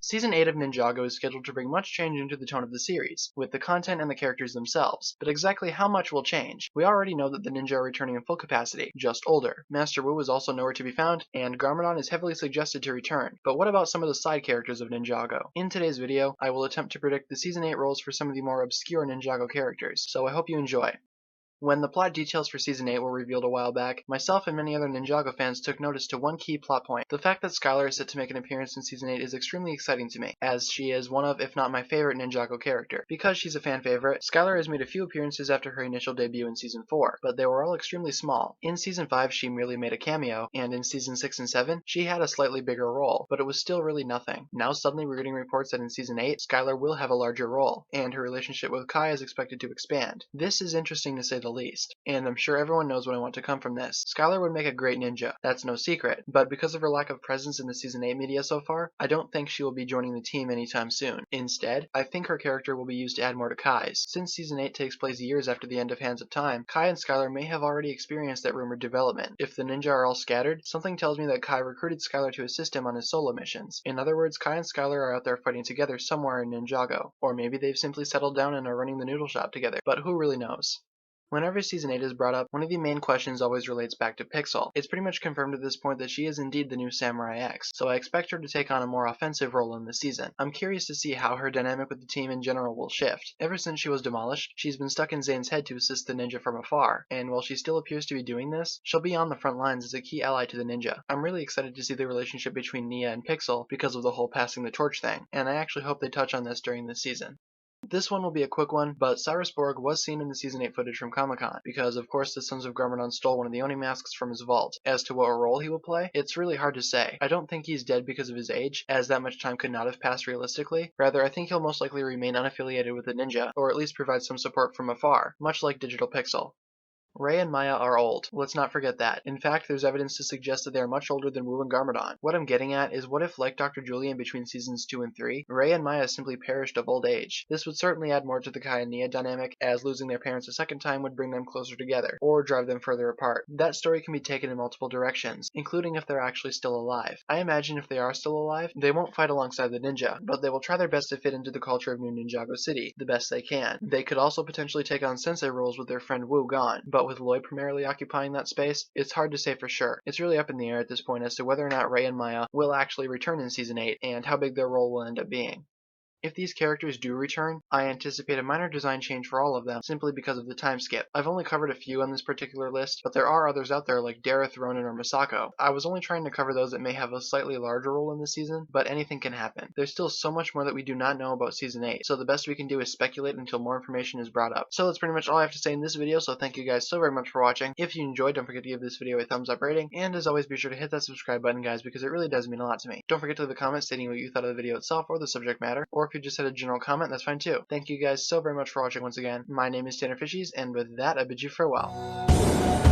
Season 8 of Ninjago is scheduled to bring much change into the tone of the series, with the content and the characters themselves, but exactly how much will change? We already know that the ninja are returning in full capacity, just older. Master Wu is also nowhere to be found, and Garmadon is heavily suggested to return. But what about some of the side characters of Ninjago? In today's video, I will attempt to predict the Season 8 roles for some of the more obscure Ninjago characters, so I hope you enjoy. When the plot details for Season 8 were revealed a while back, myself and many other Ninjago fans took notice to one key plot point. The fact that Skylar is set to make an appearance in Season 8 is extremely exciting to me, as she is one of, if not my favorite Ninjago character. Because she's a fan favorite, Skylar has made a few appearances after her initial debut in Season 4, but they were all extremely small. In Season 5 she merely made a cameo, and in Season 6 and 7 she had a slightly bigger role, but it was still really nothing. Now suddenly we're getting reports that in Season 8, Skylar will have a larger role, and her relationship with Kai is expected to expand. This is interesting to say the least, and I'm sure everyone knows what I want to come from this. Skylar would make a great ninja, that's no secret, but because of her lack of presence in the Season 8 media so far, I don't think she will be joining the team anytime soon. Instead, I think her character will be used to add more to Kai's. Since Season 8 takes place years after the end of Hands of Time, Kai and Skylar may have already experienced that rumored development. If the ninja are all scattered, something tells me that Kai recruited Skylar to assist him on his solo missions. In other words, Kai and Skylar are out there fighting together somewhere in Ninjago, or maybe they've simply settled down and are running the noodle shop together, but who really knows? Whenever Season 8 is brought up, one of the main questions always relates back to Pixel. It's pretty much confirmed at this point that she is indeed the new Samurai X, so I expect her to take on a more offensive role in the season. I'm curious to see how her dynamic with the team in general will shift. Ever since she was demolished, she's been stuck in Zane's head to assist the ninja from afar, and while she still appears to be doing this, she'll be on the front lines as a key ally to the ninja. I'm really excited to see the relationship between Nia and Pixel because of the whole passing the torch thing, and I actually hope they touch on this during this season. This one will be a quick one, but Cyrus Borg was seen in the Season 8 footage from Comic-Con, because of course the Sons of Garmadon stole one of the Oni masks from his vault. As to what role he will play, it's really hard to say. I don't think he's dead because of his age, as that much time could not have passed realistically. Rather, I think he'll most likely remain unaffiliated with the ninja, or at least provide some support from afar, much like Digital Pixel. Rei and Maya are old. Let's not forget that. In fact, there's evidence to suggest that they are much older than Wu and Garmadon. What I'm getting at is what if, like Dr. Julian between seasons 2 and 3, Rei and Maya simply perished of old age? This would certainly add more to the Kai and Nia dynamic, as losing their parents a second time would bring them closer together, or drive them further apart. That story can be taken in multiple directions, including if they're actually still alive. I imagine if they are still alive, they won't fight alongside the ninja, but they will try their best to fit into the culture of New Ninjago City, the best they can. They could also potentially take on sensei roles with their friend Wu gone, but with Lloyd primarily occupying that space, it's hard to say for sure. It's really up in the air at this point as to whether or not Rei and Maya will actually return in Season 8 and how big their role will end up being. If these characters do return, I anticipate a minor design change for all of them, simply because of the time skip. I've only covered a few on this particular list, but there are others out there like Dareth, Ronan, or Misako. I was only trying to cover those that may have a slightly larger role in the season, but anything can happen. There's still so much more that we do not know about Season 8, so the best we can do is speculate until more information is brought up. So that's pretty much all I have to say in this video, so thank you guys so very much for watching. If you enjoyed, don't forget to give this video a thumbs up rating, and as always, be sure to hit that subscribe button, guys, because it really does mean a lot to me. Don't forget to leave a comment stating what you thought of the video itself or the subject matter, or if you just had a general comment, that's fine too. Thank you guys so very much for watching once again. My name is TannerFishies, and with that, I bid you farewell.